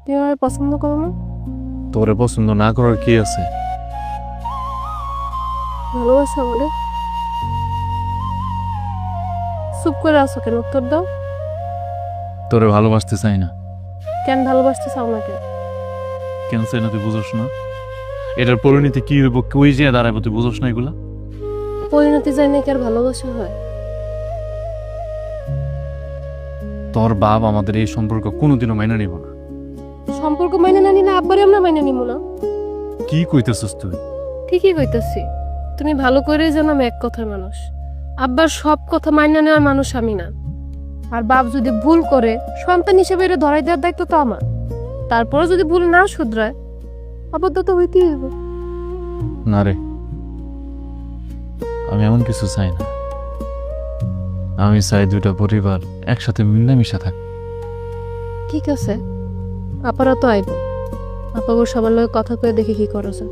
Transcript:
তুমি আমায় পছন্দ করো না? তোরে পছন্দ না করার কি আছে? ভালোবাসা বলে চুপ করে আসো কেন? উত্তর দাও। তোরে ভালোবাসতে চাই না। কেন ভালোবাসতে চাও না কেন? কেন চাই না তুই বুঝোস না? এটার পরিণতি কি হইব, কই যে দাঁড়াবো তুই বুঝোস না এগুলা? পরিণতি যায় না কি আর ভালোবাসা হয়? তোর বাপ আমাদের এই সম্পর্ক কোনোদিনও মাইনা নিব না। সম্পর্ক মাইনে না নিলে আব্বারে আমরা মাইনে নিব না। কি কইতেছস তুই? ঠিকই কইতাছি। তুমি ভালো করেই জানো আমি এক কথার মানুষ। আব্বার সব কথা মাইনে নেওয়ার মানুষ আমি না। আর বাপ যদি ভুল করে সন্তান হিসেবে এটা ধরাই দেওয়ার দায়িত্ব তো আমার। তারপরে যদি ভুল না শুধরায় আবদ্ধ তো হইতেই হবে। না রে, আমি এমন কিছু চাই না। আমি চাই দুইটা পরিবার একসাথে মিলেমিশে থাক। ঠিক আছে, আপারা তো আইব। আপাগো সবার লগে কথা কয়ে দেখি কি করা যায়।